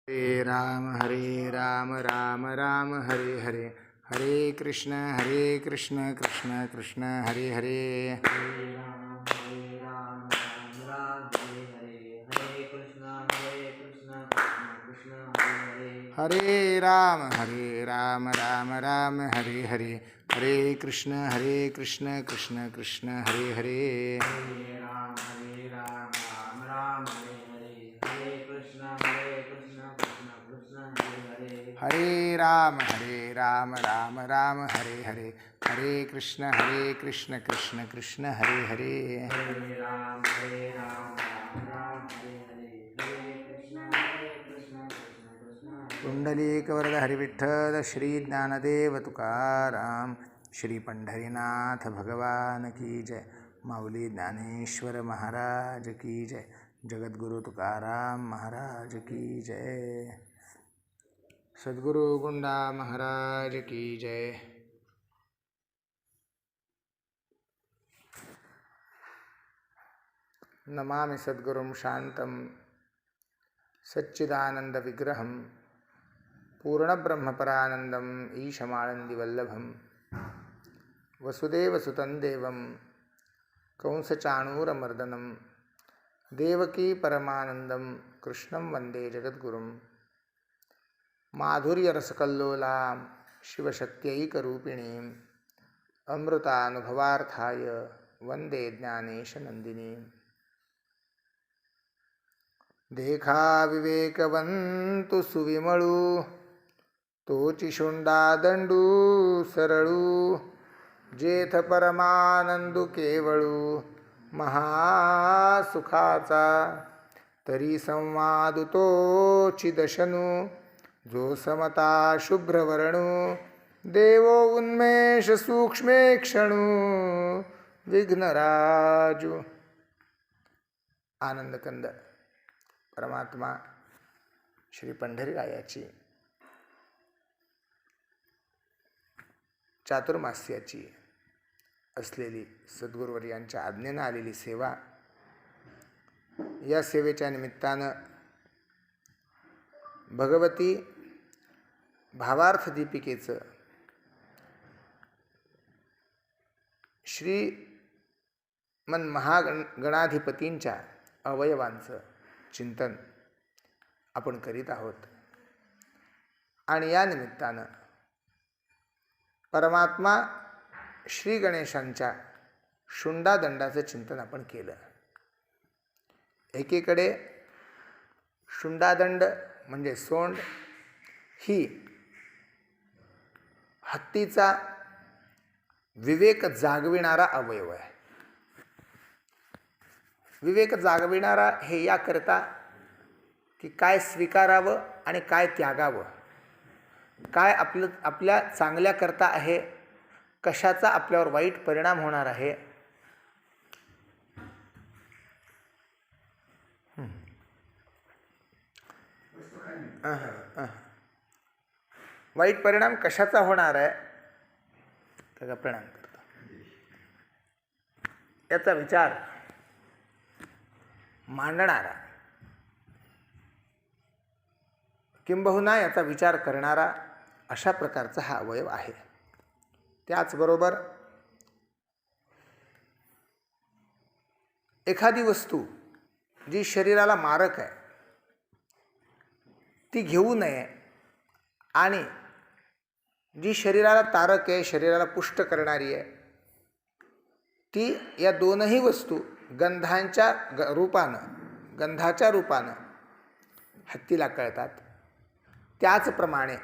हरे राम राम राम हरे हरे, हरे कृष्ण कृष्ण कृष्ण हरे हरे, हरे राम राम राम हरे हरे, हरे कृष्ण कृष्ण कृष्ण हरे हरे, हरे राम राम राम हरे हरे, हरे कृष्ण कृष्ण कृष्ण हरे हरे, हरे राम राम राम हरे हरे, हरे कृष्ण कृष्ण कृष्ण हरे हरे, हरे राम राम राम हरे हरे, हरे कृष्ण कृष्ण कृष्ण हरे हरे, हरे राम राम हरे हरे, हरे कृष्ण कृष्ण कृष्ण पुंडलीकवरद हरिविठ्ठल श्री ज्ञानदेव तुकाराम, श्री पंढरीनाथ भगवान की जय, माऊली ज्ञानेश्वर महाराज की जय, जगद्गुरु तुकाराम महाराज की जय, सद्गुरु गुंडा महाराज की जय. नमामि सद्गुरुं शांतं सच्चिदानंद विग्रहं पूर्णब्रह्मपरानंदं ईशमानंदिवल्लभं वसुदेवसुतं देवं कंसचाणूरमर्दनं देवकी परमानंदं कृष्णं वंदे जगद्गुरुं, माधुर्यरसकल्लोलां शिवशक्त्यैकरूपिणीं अमृतानुभवार्थाय वंदे ज्ञानेशनंदिनीं. देखा विवेकवंतु सुविमळू, तोची शुंडा दंडू सरळू, जेथ परमानंदू केवळू महासुखाचा, तरी संवादु तोची दशनू, जो समता शुभ्रवर्णू, देवो उन्मेष सूक्ष्मे क्षणू, विघ्नराजू. आनंदकंद परमात्मा श्री पंढरीरायाची चातुर्मास्याची असलेली सद्गुरुवर्यांच्या आज्ञेनं आलेली सेवा, या सेवेच्या निमित्तानं भगवती भावार्थ दीपिकेचं श्रीमन महागणाधिपतींच्या अवयवांचं चिंतन आपण करीत आहोत. आणि या निमित्तानं परमात्मा श्री गणेशांच्या शुंडादंडाचं चिंतन आपण केलं. एकीकडे शुंडादंड म्हणजे सोंड ही हत्तीचा विवेक जागविणारा अवयव आहे. विवेक जागविणारा हे याकरता की काय स्वीकारावं आणि काय त्यागावं, काय आपल्या चांगल्याकरता आहे, कशाचा आपल्यावर वाईट परिणाम होणार आहे, वाईट परिणाम कशाचा होणार आहे त्याचा परिणाम करतो, याचा विचार मांडणारा, किंबहुना याचा विचार करणारा अशा प्रकारचा हा अवयव आहे. त्याचबरोबर एखादी वस्तू जी शरीराला मारक आहे ती घेऊ नये, आणि जी शरीराला तारक आहे, शरीराला पुष्ट करणारी आहे, ती, या दोनही वस्तू गंधाच्या रूपानं हत्तीला कळतात. त्याचप्रमाणे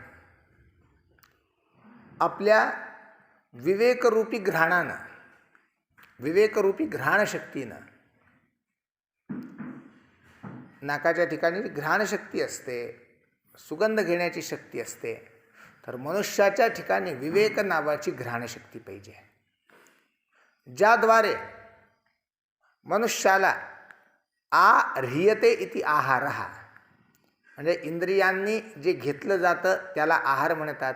आपल्या विवेकरूपी घ्राणानं, विवेकरूपी घ्राणशक्तीनं, नाकाच्या ठिकाणी घ्राणशक्ती असते, सुगंध घेण्याची शक्ती असते, तर मनुष्याच्या ठिकाणी विवेक नावाची घ्राणशक्ती पाहिजे, ज्याद्वारे मनुष्याला ह्रियते इति आहारः, म्हणजे इंद्रियांनी जे घेतलं जातं त्याला आहार म्हणतात.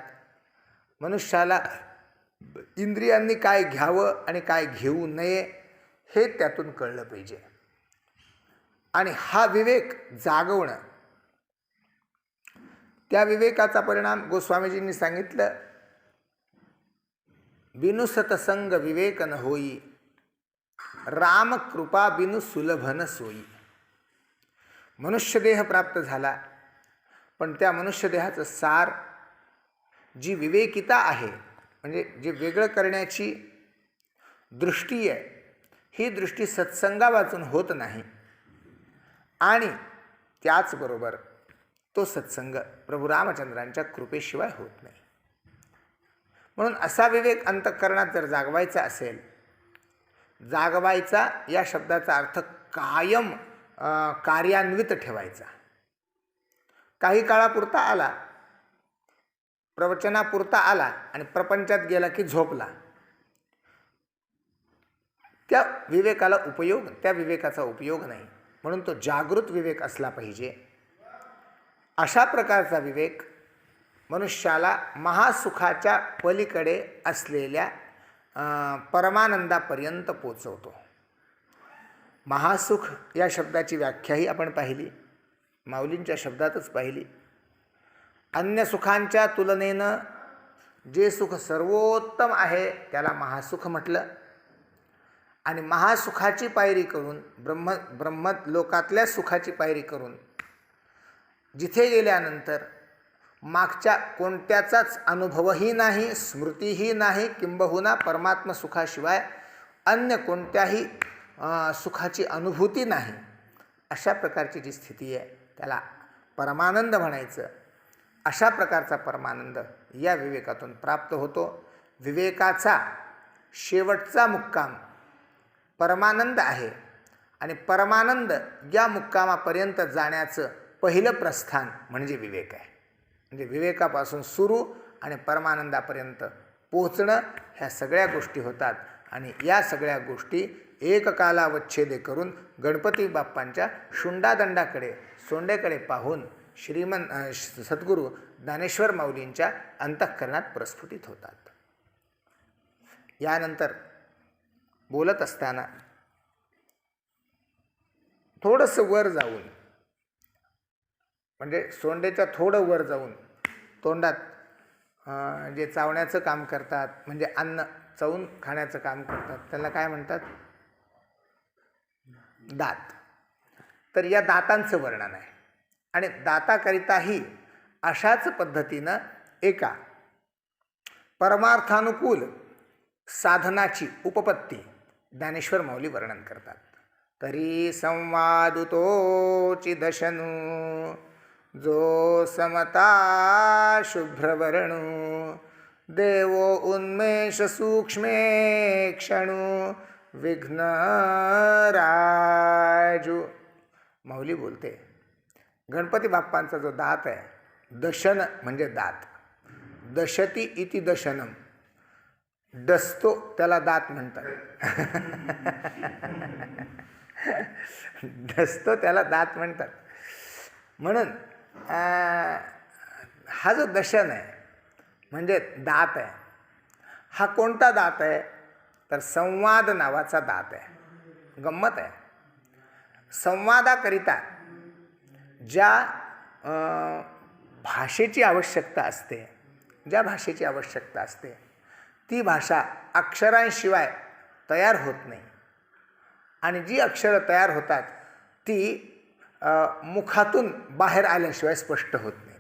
मनुष्याला इंद्रियांनी काय घ्यावं आणि काय घेऊ नये हे त्यातून कळलं पाहिजे. आणि हा विवेक जागवणं त्या विवेकाचा परिणाम गोस्वामीजींनी सांगितलं, बिनु सतसंग विवेक न होई, राम कृपा बिनु सुलभ न सोई. मनुष्यदेह प्राप्त झाला, पण त्या मनुष्यदेहाचं सार, जी विवेकिता आहे, म्हणजे जे वेगळं करण्याची दृष्टी आहे, ही दृष्टी सत्संगावाचून होत नाही. आणि त्याचबरोबर तो सत्संग प्रभू रामचंद्रांच्या कृपेशिवाय होत नाही. म्हणून असा विवेक अंतःकरणात जर जागवायचा असेल, जागवायचा या शब्दाचा अर्थ कायम कार्यान्वित ठेवायचा. काही काळापुरता आला, प्रवचनापुरता आला आणि प्रपंचात गेला की झोपला, त्या विवेकाचा उपयोग नाही. म्हणून तो जागृत विवेक असला पाहिजे. अशा प्रकारचा विवेक मनुष्याला महासुखाच्या पलीकडे असलेल्या परमानंदापर्यंत पोचवतो. महासुख या शब्दाची व्याख्याही आपण पाहिली, माऊलींच्या शब्दातच पाहिली. अन्य सुखांच्या तुलनेनं जे सुख सर्वोत्तम आहे त्याला महासुख म्हटलं. आणि महासुखाची पायरी करून ब्रह्मलोकातल्या सुखाची पायरी करून जिथे गेल्यानंतर मागच्या कोणत्याचाच अनुभवही नाही, स्मृतीही नाही, किंबहुना परमात्म सुखाशिवाय अन्य कोणत्याही सुखाची अनुभूती नाही, अशा प्रकारची जी स्थिती आहे त्याला परमानंद म्हणायचं. अशा प्रकारचा परमानंद या विवेकातून प्राप्त होतो. विवेकाचा शेवटचा मुक्काम परमानंद आहे आणि परमानंद या मुक्कामापर्यंत जाण्याचं पहिलं प्रस्थान म्हणजे विवेक आहे. म्हणजे विवेकापासून सुरू आणि परमानंदापर्यंत पोहोचणं ह्या सगळ्या गोष्टी होतात. आणि या सगळ्या गोष्टी एककालावच्छेदे करून गणपती बाप्पांच्या शुंडादंडाकडे, सोंडेकडे पाहून सद्गुरू ज्ञानेश्वर माऊलींच्या अंतःकरणात प्रस्फुटित होतात. यानंतर बोलत असताना थोडंसं वर जाऊन, म्हणजे सोंडेच्या थोडं वर जाऊन तोंडात जे चावण्याचं काम करतात, म्हणजे अन्न चावून खाण्याचं काम करतात, त्याला काय म्हणतात? दात. तर या दातांचं वर्णन आहे. आणि दाताकरिताही अशाच पद्धतीनं एका परमार्थानुकूल साधनाची उपपत्ती ज्ञानेश्वर माऊली वर्णन करतात. तरी संवादुतोची दशनु, जो समता शुभ्रवर्णू, देवो उन्मेष सूक्ष्मे क्षणू, विघ्न राजू. माऊली बोलते, गणपती बाप्पांचा जो दात आहे, दशन म्हणजे दात, दशती इति दशनम, डसतो त्याला दात म्हणतात. डसतो त्याला दात म्हणतात. म्हणून हा जो दशन आहे म्हणजे दात आहे, हा कोणता दात आहे? तर संवाद नावाचा दात आहे. गंमत आहे, संवादाकरिता ज्या भाषेची आवश्यकता असते, ती भाषा अक्षरांशिवाय तयार होत नाही. आणि जी अक्षरं तयार होतात ती मुखातून बाहेर आल्याशिवाय स्पष्ट होत नाही.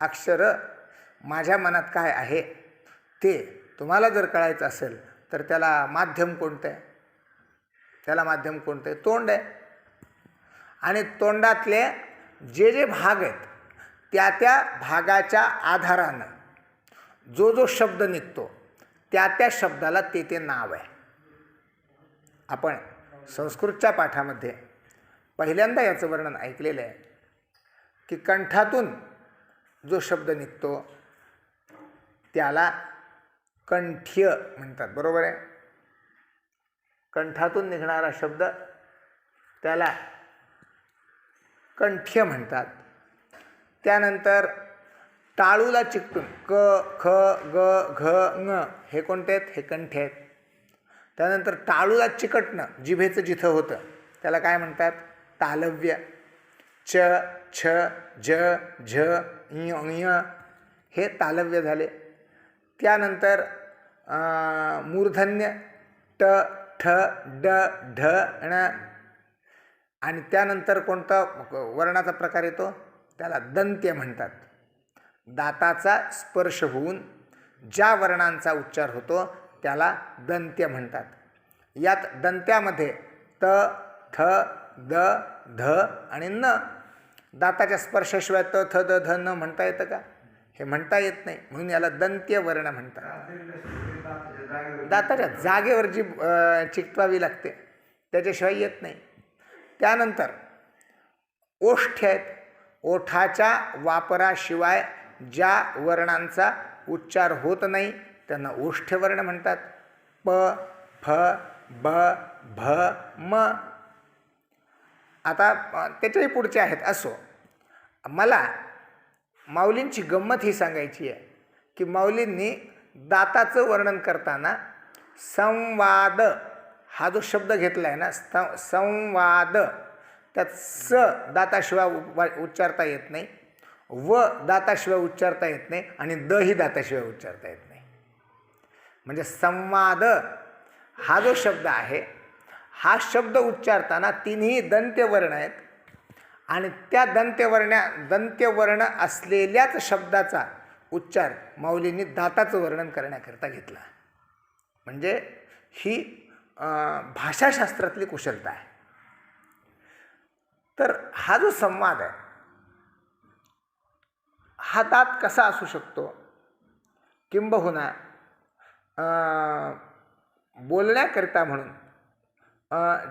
अक्षरं माझ्या मनात काय आहे ते तुम्हाला जर कळायचं असेल तर त्याला माध्यम कोणतं आहे? तोंड आहे. आणि तोंडातले जे भाग आहेत त्या भागाच्या आधारानं जो शब्द निघतो त्या शब्दाला ते नाव आहे. आपण संस्कृतच्या पाठामध्ये पहिल्यांदा याचं वर्णन ऐकलेलं आहे की कंठातून जो शब्द निघतो त्याला कंठ्य म्हणतात. बरोबर आहे? कंठातून निघणारा शब्द त्याला कंठ्य म्हणतात. त्यानंतर टाळूला चिकटून क, ख, ग, घ, ङ हे कोणते आहेत? हे कंठ्य आहेत. त्यानंतर टाळूला चिकटणं जिभेचं जिथं होतं त्याला काय म्हणतात? तालव्य. च, छ झ झ ञ हे तालव्य झाले. त्यानंतर मूर्धन्य ट ठ ड ढ ण आणि त्यानंतर कोणता वर्णाचा प्रकार येतो त्याला दंत्य म्हणतात. दाताचा स्पर्श होऊन ज्या वर्णांचा उच्चार होतो त्याला दंत्य म्हणतात. यात दंत्यामध्ये त थ द ध आणि न. दाताच्या स्पर्शाशिवाय त थ द ध न म्हणता येतं का? हे म्हणता येत नाही, म्हणून याला दंत्य वर्ण म्हणतात. दाताच्या जागेवर जी चिकटवावी लागते त्याच्याशिवाय येत नाही. त्यानंतर ओष्ठ आहेत. ओठाच्या वापराशिवाय ज्या वर्णांचा उच्चार होत नाही त्यांना ओष्ठवर्ण म्हणतात. प फ ब भ म. आता त्याच्याही पुढचे आहेत. असो, मला माऊलींची गंमत ही सांगायची आहे की माऊलींनी दाताचं वर्णन करताना संवाद हा जो शब्द घेतला आहे ना, संवाद, त्यात स दाताशिवाय उच्चारता येत नाही, व दाताशिवाय उच्चारता येत नाही आणि द ही दाताशिवाय उच्चारता येत नाही. म्हणजे संवाद हा जो शब्द आहे हा शब्द उच्चारताना तिन्ही दंत्यवर्ण आहेत आणि त्या दंत्यवर्ण असलेल्याच शब्दाचा उच्चार माऊलींनी दाताचं वर्णन करण्याकरता घेतला. म्हणजे ही भाषाशास्त्रातली कुशलता आहे. तर हा जो संवाद आहे हा दात कसा असू शकतो? किंबहुना बोलण्याकरिता म्हणून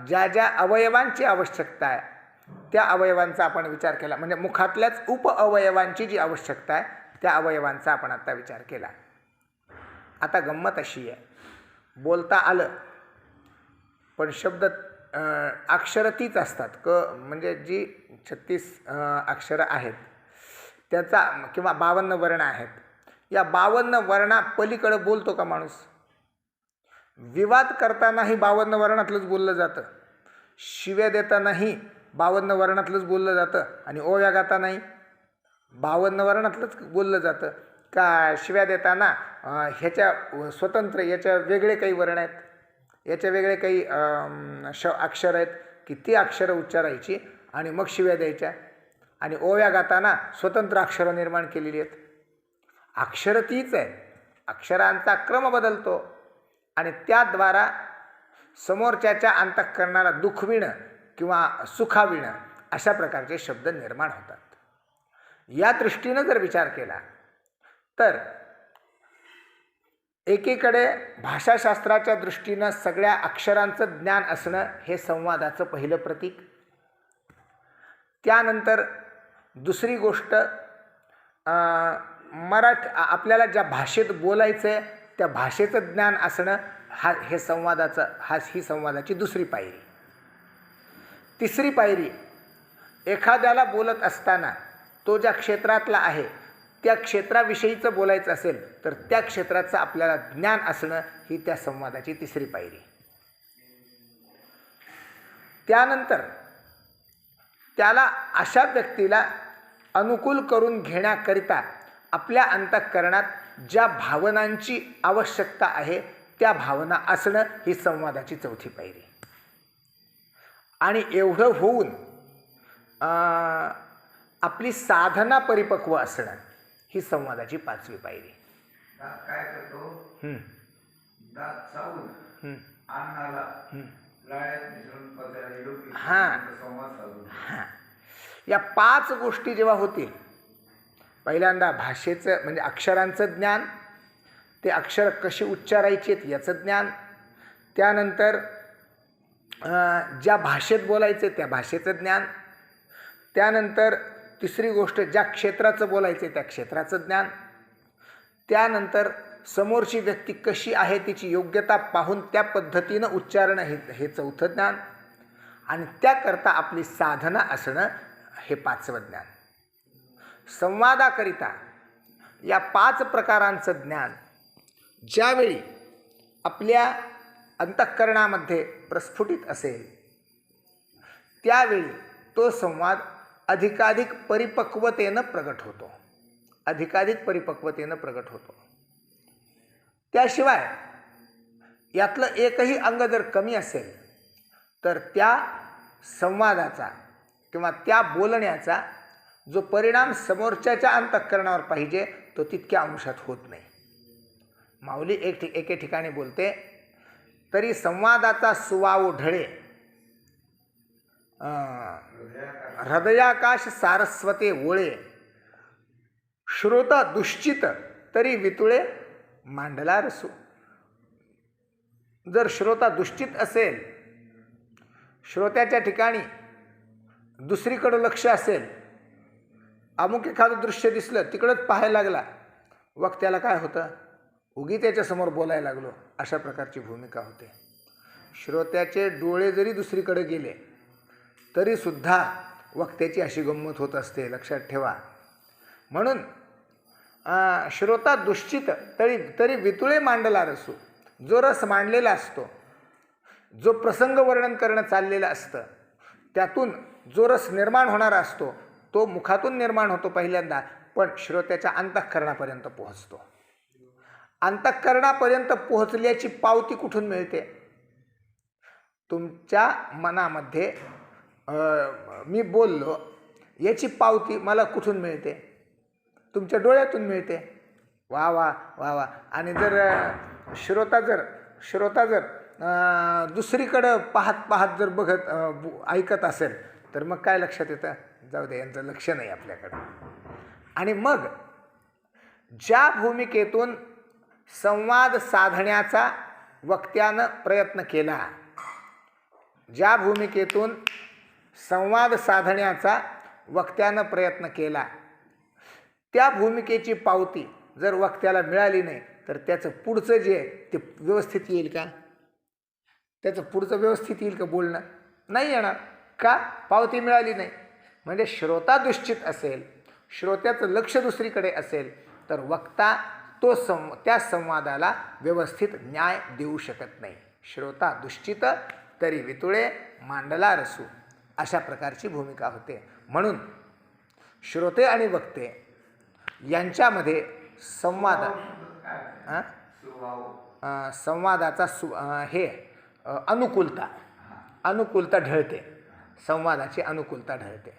ज्या ज्या अवयवांची आवश्यकता आहे त्या अवयवांचा आपण विचार केला. म्हणजे मुखातल्याच उपअवयवांची जी आवश्यकता आहे त्या अवयवांचा आपण आता विचार केला. आता गंमत अशी आहे, बोलता आलं पण शब्द अक्षरं तीच असतात. म्हणजे जी 36 अक्षरं आहेत त्याचा किंवा 52 वर्ण आहेत, या 52 वर्णा पलीकडे बोलतो का माणूस? विवाद करतानाही 52 वर्णातलंच बोललं जातं, शिव्या देतानाही 52 वर्णातलंच बोललं जातं आणि ओव्या गातानाही 52 वर्णातलंच बोललं जातं. का शिव्या देताना ह्याच्या स्वतंत्र याच्या वेगळे काही वर्ण आहेत, याच्या वेगळे काही अक्षर आहेत की ती अक्षरं उच्चारायची आणि मग शिव्या द्यायच्या, आणि ओव्या गाताना स्वतंत्र अक्षरं निर्माण केलेली आहेत. अक्षरं तीच आहेत, अक्षरांचा क्रम बदलतो आणि त्याद्वारा समोरच्याच्या अंतःकरणाला दुखविणं किंवा सुखाविणं अशा प्रकारचे शब्द निर्माण होतात. या दृष्टीनं जर विचार केला तर एकीकडे भाषाशास्त्राच्या दृष्टीनं सगळ्या अक्षरांचं ज्ञान असणं हे संवादाचं पहिलं प्रतीक. त्यानंतर दुसरी गोष्ट, आपल्याला ज्या भाषेत बोलायचं आहे त्या भाषेचं ज्ञान असणं ही संवादाची दुसरी पायरी. तिसरी पायरी, एखाद्याला बोलत असताना तो ज्या क्षेत्रातला आहे त्या क्षेत्राविषयीचं बोलायचं असेल तर त्या क्षेत्राचं आपल्याला ज्ञान असणं ही त्या संवादाची तिसरी पायरी. त्यानंतर त्याला अशा व्यक्तीला अनुकूल करून घेण्याकरिता आपल्या अंतःकरणात ज्या भावनांची आवश्यकता आहे त्या भावना असणं ही संवादाची चौथी पायरी. आणि एवढं होऊन आपली साधना परिपक्व असणं ही संवादाची पाचवी पायरी. काय करतो? दात चावून अन्नाला लाळ्यात मिसळून संवाद साधून. या 5 गोष्टी जेव्हा होतील, पहिल्यांदा भाषेचं म्हणजे अक्षरांचं ज्ञान, ते अक्षर कशी उच्चारायची आहेत याचं ज्ञान, त्यानंतर ज्या भाषेत बोलायचे त्या भाषेचं ज्ञान, त्यानंतर तिसरी गोष्ट ज्या क्षेत्राचं बोलायचं त्या क्षेत्राचं ज्ञान, त्यानंतर समोरची व्यक्ती कशी आहे तिची योग्यता पाहून त्या पद्धतीनं उच्चारणं हे चौथं ज्ञान, आणि त्याकरता आपली साधना असणं हे 5वं ज्ञान. संवादाकरिता या 5 प्रकारांचं ज्ञान ज्यावेळी आपल्या अंतःकरणामध्ये प्रस्फुटित असेल त्यावेळी तो संवाद अधिकाधिक परिपक्वतेनं प्रगट होतो, अधिकाधिक परिपक्वतेनं प्रगट होतो. त्याशिवाय यातलं एकही अंग जर कमी असेल तर त्या संवादाचा किंवा त्या बोलण्याचा जो परिणाम समोरच्याच्या अंतःकरणावर पाहिजे तो तितक्या अंशात होत नाही. माऊली एके ठिकाणी बोलते, तरी संवादाचा सुवाव ढळे, हृदयाकाश सारस्वते ओळे, श्रोता दुश्चित तरी वितुळे मांडला रसू. जर श्रोता दुश्चित असेल, श्रोत्याच्या ठिकाणी दुसरीकडं लक्ष असेल, अमुक एखादं दृश्य दिसलं तिकडंच पाहायला लागला, वक्त्याला काय होतं, उगी त्याच्यासमोर बोलायला लागलो, अशा प्रकारची भूमिका होते. श्रोत्याचे डोळे जरी दुसरीकडे गेले तरीसुद्धा वक्त्याची अशी गंमत होत असते, लक्षात ठेवा. म्हणून श्रोता दुश्चित तरी वितुळे मांडला रसू. जो रस मांडलेला असतो, जो प्रसंग वर्णन करणं चाललेलं असतं, त्यातून जो रस निर्माण होणारा असतो तो मुखातून निर्माण होतो पहिल्यांदा, पण श्रोत्याच्या अंतःकरणापर्यंत पोहोचतो. अंतःकरणापर्यंत पोहोचल्याची पावती कुठून मिळते? तुमच्या मनामध्ये मी बोललो याची पावती मला कुठून मिळते? तुमच्या डोळ्यातून मिळते. वा वा वा वा. आणि जर श्रोता जर दुसरीकडं पाहत जर ऐकत असेल तर मग काय लक्षात येतं? जाऊ दे, यांचं लक्ष नाही आपल्याकडं. आणि मग ज्या भूमिकेतून संवाद साधण्याचा वक्त्यानं प्रयत्न केला, ज्या भूमिकेतून संवाद साधण्याचा वक्त्यानं प्रयत्न केला, त्या भूमिकेची पावती जर वक्त्याला मिळाली नाही तर त्याचं पुढचं जे आहे ते व्यवस्थित येईल का? त्याचं पुढचं व्यवस्थित येईल का? बोलणं नाही येणार. का? पावती मिळाली नाही. म्हणजे श्रोता दुश्चित असेल, श्रोत्याचं लक्ष दुसरीकडे असेल तर वक्ता त्या संवादाला व्यवस्थित न्याय देऊ शकत नाही. श्रोता दुश्चित तरी वितुळे मांडला रसू, अशा प्रकारची भूमिका होते. म्हणून श्रोते आणि वक्ते यांच्यामध्ये संवादाचा अनुकूलता ढळते, संवादाची अनुकूलता ढळते.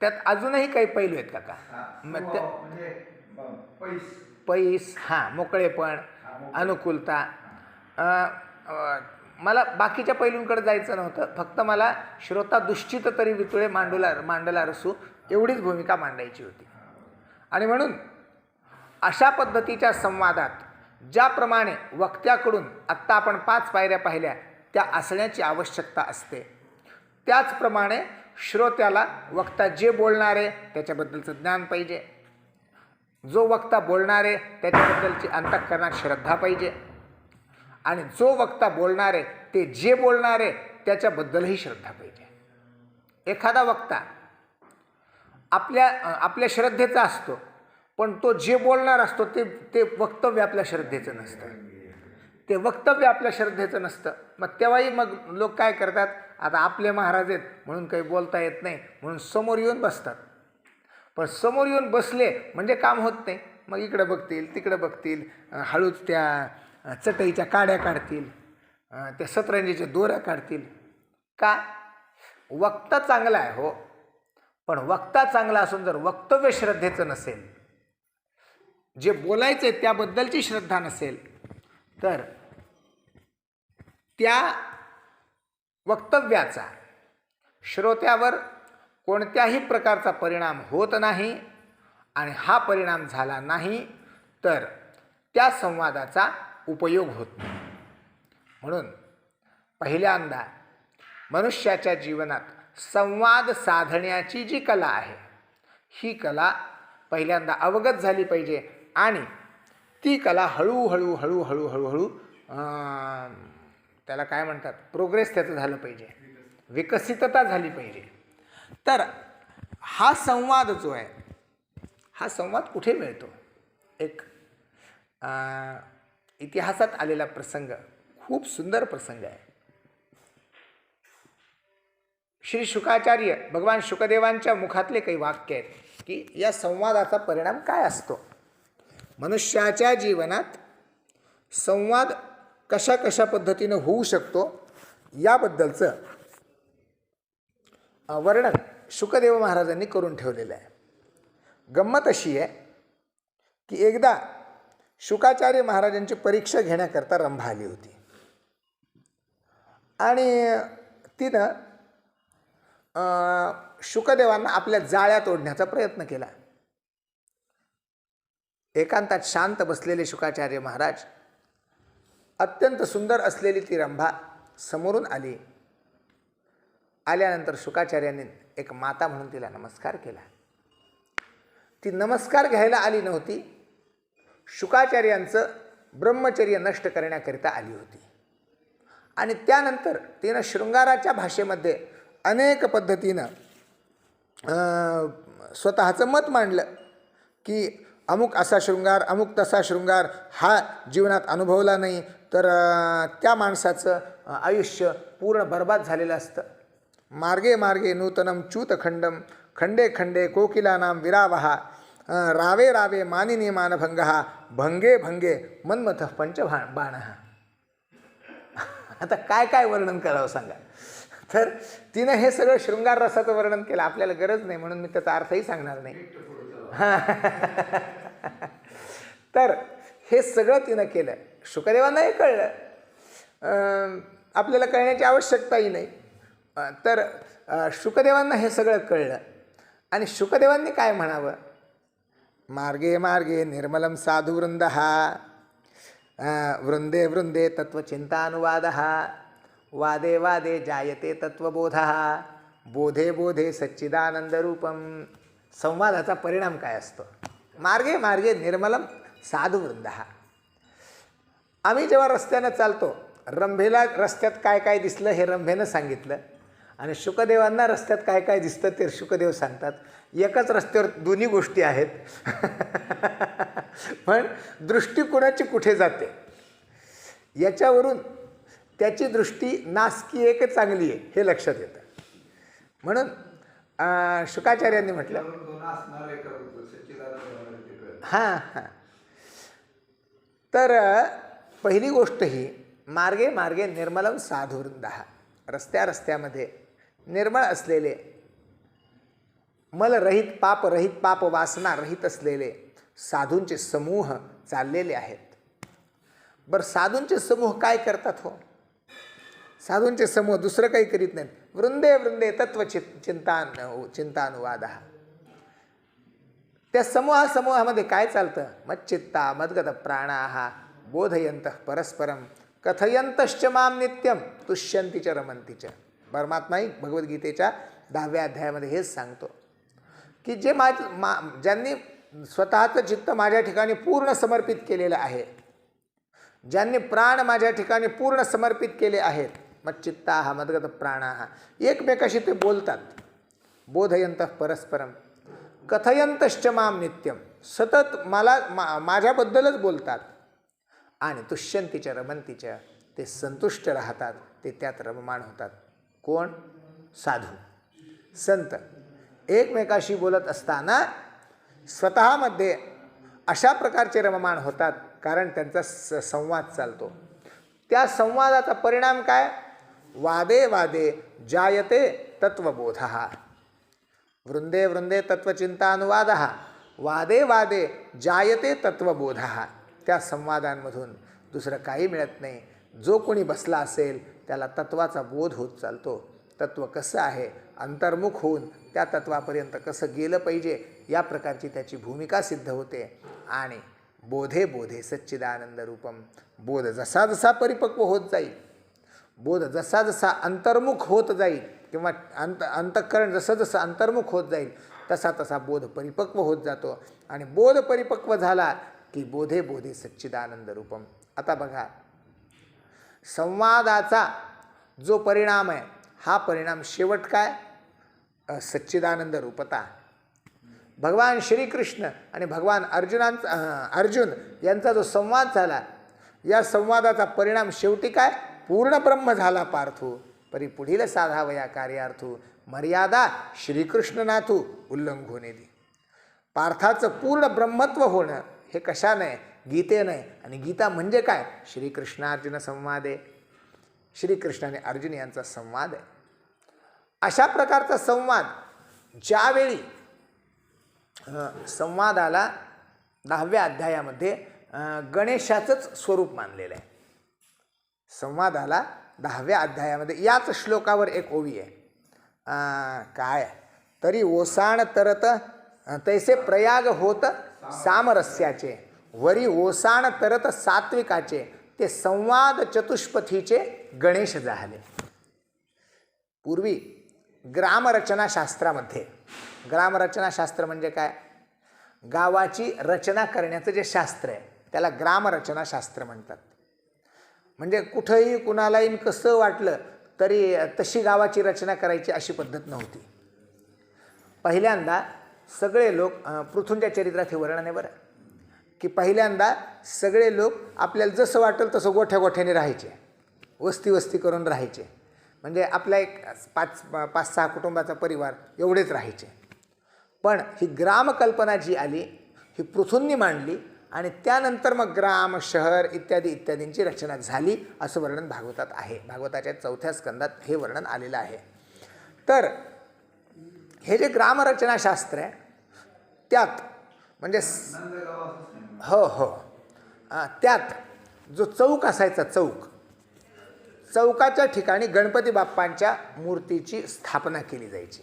त्यात अजूनही काही पैलू आहेत का? पैस, मोकळेपण, अनुकूलता. मला बाकीच्या पैलूंकडे जायचं नव्हतं, फक्त मला श्रोता दुश्चित तरी वितुळे मांडला रसू एवढीच भूमिका मांडायची होती. आणि म्हणून अशा पद्धतीच्या संवादात ज्याप्रमाणे वक्त्याकडून आत्ता आपण 5 पायऱ्या पाहिल्या त्या असण्याची आवश्यकता असते, त्याचप्रमाणे श्रोत्याला वक्ता जे बोलणारे त्याच्याबद्दलचं ज्ञान पाहिजे, जो वक्ता बोलणारे त्याच्याबद्दलची अंतःकरणात श्रद्धा पाहिजे, आणि जो वक्ता बोलणारे ते जे बोलणारे त्याच्याबद्दलही श्रद्धा पाहिजे. एखादा वक्ता आपल्या श्रद्धेचा असतो, पण तो जे बोलणार असतो ते वक्तव्य आपल्या श्रद्धेचं नसतं, ते वक्तव्य आपल्या श्रद्धेचं नसतं. मग तेव्हाही मग लोक काय करतात, आता आपले महाराज आहेत म्हणून काही बोलता येत नाही म्हणून समोर येऊन बसतात. पण समोर येऊन बसले म्हणजे काम होत नाही, मग इकडं बघतील तिकडं बघतील, हळूच त्या चटईच्या काड्या काढतील, त्या सतरंजीच्या दोऱ्या काढतील. का? वक्ता चांगला आहे हो, पण वक्ता चांगला असून जर वक्तव्य श्रद्धेचं नसेल, जे बोलायचे त्याबद्दलची श्रद्धा नसेल, तर त्या वक्तव्याचा श्रोत्यावर कोणत्याही प्रकारचा परिणाम होत नाही. आणि हा परिणाम झाला नाही तर त्या संवादाचा उपयोग होत नाही. म्हणून पहिल्यांदा मनुष्याच्या जीवनात संवाद साधण्याची जी कला आहे, ही कला पहिल्यांदा अवगत झाली पाहिजे. आणि ती कला हळूहळू त्याला काय म्हणतात, प्रोग्रेस त्याचं झालं पाहिजे, विकसितता झाली पाहिजे. तर हा संवाद जो आहे, हा संवाद कुठे मिळतो? एक इतिहासात आलेला प्रसंग, खूप सुंदर प्रसंग आहे. श्री शुकाचार्य भगवान शुकदेवांच्या मुखातले काही वाक्य आहेत की या संवादाचा परिणाम काय असतो. मनुष्याच्या जीवनात संवाद कशा कशा पद्धतीनं होऊ शकतो याबद्दलचं वर्णन शुकदेव महाराजांनी करून ठेवलेलं आहे. गंमत अशी आहे की एकदा शुकाचार्य महाराजांची परीक्षा घेण्याकरता रंभा आली होती आणि तिनं शुकदेवांना आपल्या जाळ्यात ओढण्याचा प्रयत्न केला. एकांतात शांत बसलेले शुकाचार्य महाराज, अत्यंत सुंदर असलेली ती रंभा समोरून आली. आल्यानंतर शुकाचार्यांनी एक माता म्हणून तिला नमस्कार केला. ती नमस्कार घ्यायला आली नव्हती, शुकाचार्यांचं ब्रह्मचर्य नष्ट करण्याकरिता आली होती. आणि त्यानंतर तिनं शृंगाराच्या भाषेमध्ये अनेक पद्धतीनं स्वतःचं मत मांडलं की अमुक असा शृंगार, अमुक तसा शृंगार हा जीवनात अनुभवला नाही तर त्या माणसाचं आयुष्य पूर्ण बर्बाद झालेलं असतं. मार्गे मार्गे नूतनम च्यूतखंडम खंडे खंडे कोकिलानाम विरावहा रावे रावे मानिनी मानभंगहा भंगे भंगे मन्मथ पंचबाणः. आता काय काय वर्णन करावं सांगा. तर तिनं हे सगळं शृंगार रसाचं वर्णन केलं. आपल्याला गरज नाही म्हणून मी त्याचा अर्थही सांगणार नाही. तर हे सगळं तिनं केलं. शुकदेवांना हे कळलं, आपल्याला कळण्याची आवश्यकताही नाही. तर शुकदेवांना हे सगळं कळलं आणि शुकदेवांनी काय म्हणावं, मार्गे मार्गे निर्मलम साधुवृंद वृंदे वृंदे तत्वचिंतानुवाद वादे वादे जायते तत्वबोध बोधे बोधे सच्चिदानंदरूपम. संवादाचा परिणाम काय असतो. मार्गे मार्गे निर्मलम साधुवृंद. आम्ही जेव्हा रस्त्यानं चालतो, रंभेला रस्त्यात काय काय दिसलं हे रंभेनं सांगितलं आणि शुकदेवांना रस्त्यात काय काय दिसतं ते शुकदेव सांगतात. एकाच रस्त्यावर दोन्ही गोष्टी आहेत पण दृष्टी कुणाची कुठे जाते याच्यावरून त्याची दृष्टी नासकी एक चांगली आहे हे लक्षात येतं. म्हणून शुकाचार्यांनी म्हटलं हां हां. तर पहिली गोष्ट ही मार्गे मार्गे निर्मलम साधुवृंद. रस्त्या रस्त्यामध्ये निर्मळ असलेले, मलरहित पाप वासना रहित असलेले साधूंचे समूह चाललेले आहेत. बरं, साधूंचे समूह काय करतात हो. साधूंचे समूह दुसरं काही करीत नाहीत. वृंदे वृंदे चिंतानुवाद. त्या समूहामध्ये काय चालतं, मच्चित्ता मद्गत प्राणाः बोधयन्तः परस्परम कथयन्तश्च माम नित्यम तुष्यन्ति च रमन्ति च. परमात्माही भगवद्गीतेच्या 10व्या अध्यायामध्ये हेच सांगतो की जे ज्यांनी स्वतःचं चित्त माझ्या ठिकाणी पूर्ण समर्पित केलेलं आहे, ज्यांनी प्राण माझ्या ठिकाणी पूर्ण समर्पित केले आहेत, मच्चित्ताः मद्गत प्राणाः, एकमेकाशी ते बोलतात. बोधयन्तः परस्परम कथयन्तश्च माम नित्यम, सतत मला माझ्याबद्दलच बोलतात. आणि तुष्यन्ति च रमन्ति च, ते संतुष्ट राहतात, ते त्यात रममाण होतात. कोण? साधू संत. एकमेकाशी बोलत असताना स्वतःमध्ये अशा प्रकारचे रममाण होतात कारण त्यांचा संवाद चालतो. त्या संवादाचा परिणाम काय? वादे वादे जायते तत्वबोधः. वृंदे वृंदे तत्वचिंतानुवादः वादे वादे जायते तत्वबोधः. त्या संवादांमधून दुसरं काही मिळत नाही. जो कोणी बसला असेल त्याला तत्वाचा बोध होत चालतो. तत्व कसं आहे, अंतर्मुख होऊन त्या तत्वापर्यंत कसं गेलं पाहिजे या प्रकारची त्याची भूमिका सिद्ध होते. आणि बोधे बोधे सच्चिदानंद रूपम. बोध जसा जसा परिपक्व होत जाईल, बोध जसा जसा अंतर्मुख होत जाईल किंवा अंतःकरण जसं जसं अंतर्मुख होत जाईल तसा तसा बोध परिपक्व होत जातो. आणि बोध परिपक्व झाला की बोधे बोधे सच्चिदानंद रूपम. आता बघा, संवादाचा जो परिणाम आहे हा परिणाम शेवट काय? सच्चिदानंद रूपता. भगवान श्रीकृष्ण आणि भगवान अर्जुन यांचा जो संवाद झाला, या संवादाचा परिणाम शेवटी काय? पूर्ण ब्रह्म झाला पार्थो. परी पुढील साधावया कार्यार्थू मर्यादा श्रीकृष्णनाथू उल्लंघोनेदी. पार्थाचं पूर्ण ब्रह्मत्व होणं हे कशाने? गीतेने. आणि गीता म्हणजे काय? श्रीकृष्णार्जुन संवाद आहे. श्रीकृष्ण आणि अर्जुन यांचा संवाद आहे. अशा प्रकारचा संवाद ज्यावेळी संवादाला 10व्या अध्यायामध्ये गणेशाचंच स्वरूप मानलेलं आहे. संवादाला 10व्या अध्यायामध्ये याच श्लोकावर एक ओवी आहे. काय? तरी ओसाण तरत तैसे प्रयाग होत सामरस्याचे, वरी ओसाण तरत सात्विकाचे, ते संवाद चतुष्पथीचे गणेश झाले. पूर्वी ग्रामरचनाशास्त्रामध्ये, ग्रामरचनाशास्त्र म्हणजे काय? गावाची रचना करण्याचं जे शास्त्र आहे त्याला ग्रामरचनाशास्त्र म्हणतात. म्हणजे कुठंही कुणालाही कसं वाटलं तरी तशी गावाची रचना करायची अशी पद्धत नव्हती. पहिल्यांदा सगळे लोक, पृथूंच्या चरित्रात हे वर्णन आहे बरं, की पहिल्यांदा सगळे लोक आपल्याला जसं वाटेल तसं गोठ्या गोठ्याने राहायचे, वस्ती वस्ती करून राहायचे. म्हणजे आपला एक 5-6 कुटुंबाचा परिवार एवढेच राहायचे. पण ही ग्रामकल्पना जी आली ही पृथूंनी मांडली आणि त्यानंतर मग ग्राम, शहर इत्यादी इत्यादींची रचना झाली असं वर्णन भागवतात आहे. भागवताच्या 4थ्या स्कंदात हे वर्णन आलेलं आहे. तर हे जे ग्रामरचनाशास्त्र आहे त्यात म्हणजे हो त्यात जो चौक असायचा, चौकाच्या ठिकाणी गणपती बाप्पांच्या मूर्तीची स्थापना केली जायची.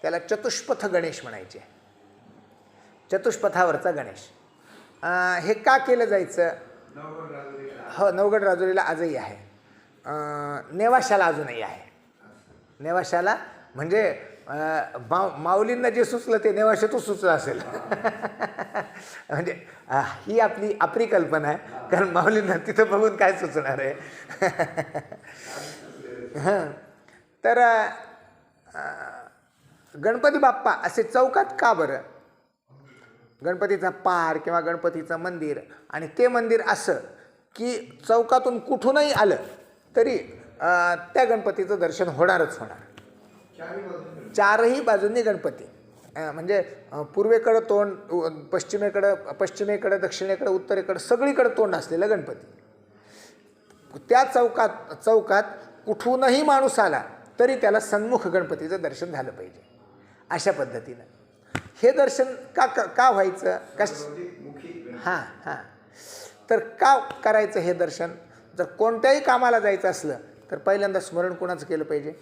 त्याला चतुष्पथ गणेश म्हणायचे. चतुष्पथावरचा गणेश. हे का केलं जायचं? हो, नवगड राजुरीला आजही आहे. नेवाशाला अजूनही आहे. नेवाशाला म्हणजे माऊलींना जे सुचलं ते नेवाशातच सुचलं असेल. म्हणजे ही आपली कल्पना आहे, कारण माऊलींना तिथं बघून काय सुचणार आहे. तर गणपती बाप्पा असे चौकात का बरं? गणपतीचा पार किंवा गणपतीचं मंदिर, आणि ते मंदिर असं की चौकातून कुठूनही आलं तरी त्या गणपतीचं दर्शन होणारच होणार. 4ही बाजूंनी गणपती, म्हणजे पूर्वेकडं तोंड, पश्चिमेकडं, दक्षिणेकडं, उत्तरेकडं सगळीकडं तोंड असलेलं गणपती. त्या चौकात कुठूनही माणूस आला तरी त्याला सन्मुख गणपतीचं दर्शन झालं पाहिजे. अशा पद्धतीनं हे दर्शन का व्हायचं? हां तर का करायचं हे दर्शन? जर कोणत्याही कामाला जायचं असलं तर पहिल्यांदा स्मरण कोणाचं केलं पाहिजे?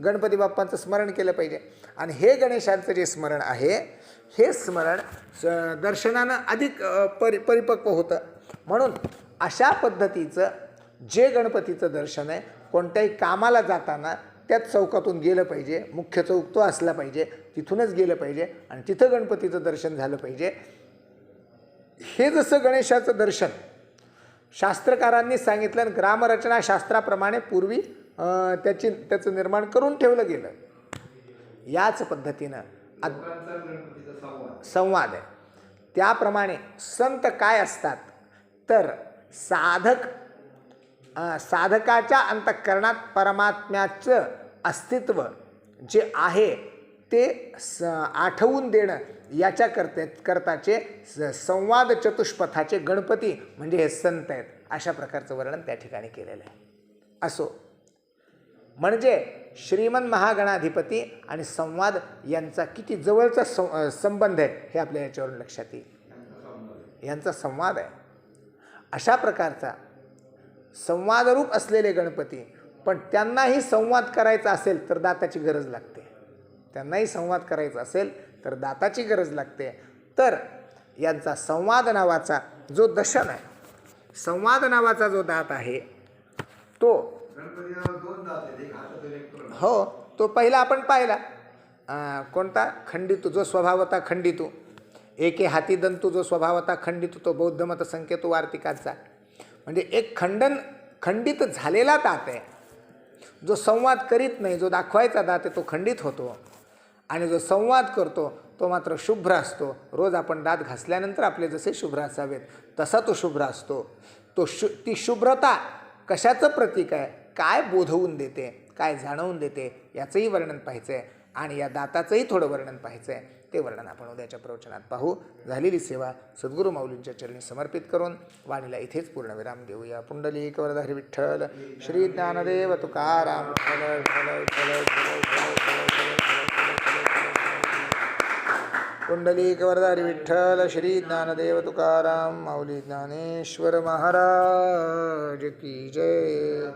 गणपती बाप्पांचं स्मरण केलं पाहिजे. आणि हे गणेशांचं जे स्मरण आहे हे स्मरण दर्शनानं अधिक परिपक्व होतं. म्हणून अशा पद्धतीचं जे गणपतीचं दर्शन आहे कोणत्याही कामाला जाताना त्याच चौकातून गेलं पाहिजे. मुख्य चौक तो असला पाहिजे, तिथूनच गेलं पाहिजे आणि तिथं गणपतीचं दर्शन झालं पाहिजे. हे जसं गणेशाचं दर्शन शास्त्रकारांनी सांगितलं, ग्रामरचनाशास्त्राप्रमाणे पूर्वी त्याचं निर्माण करून ठेवलं गेलं. याच पद्धतीनं संवाद आहे. त्याप्रमाणे संत काय असतात तर साधकाच्या अंतःकरणात परमात्म्याचं अस्तित्व जे आहे ते आठवून देणं याच्या करताचे संवाद चतुष्पथाचे गणपती म्हणजे हे संत आहेत. अशा प्रकारचं वर्णन त्या ठिकाणी केलेलं आहे. असो, म्हणजे श्रीमन महागणाधिपती आणि संवाद यांचा किती जवळचा संबंध आहे हे आपल्या याच्यावरून लक्षात येईल. यांचा संवाद आहे. अशा प्रकारचा संवादरूप असलेले गणपती, पण त्यांनाही संवाद करायचा असेल तर दाताची गरज लागते. त्यांनाही संवाद करायचा असेल तर दाताची गरज लागते. तर यांचा संवाद नावाचा जो दशन आहे, संवाद नावाचा जो दात आहे तो हो, तो पहिला आपण पाहिला. कोणता? खंडितू, जो स्वभावता खंडितू. एके हाती दंतू, जो स्वभावता खंडितू, तो बौद्ध मत संकेतू वार्तिकाचा. म्हणजे एक खंडित झालेला दात आहे. जो संवाद करीत नाही, जो दाखवायचा दात आहे तो खंडित होतो. आणि जो संवाद करतो तो मात्र शुभ्र असतो. रोज आपण दात घासल्यानंतर आपले जसे शुभ्र असावेत तसा तो शुभ्र असतो. ती शुभ्रता कशाचं प्रतीक आहे? काय बोधवून देते? काय जाणवून देते याचंही वर्णन पाहायचं आहे आणि या दाताचंही थोडं वर्णन पाहायचं आहे. ते वर्णन आपण उद्याच्या प्रवचनात पाहू. झालेली सेवा सद्गुरू माऊलींच्या चरणी समर्पित करून वाणीला इथेच पूर्णविराम देऊया. पुंडलिक वरदहरी विठ्ठल श्री ज्ञानदेव तुकाराम विठ्ठल विठ्ठल विठ्ठल विठ्ठल पुंडलिक वरदहरी विठ्ठल श्री ज्ञानदेव तुकाराम माऊली ज्ञानेश्वर महाराज की जय.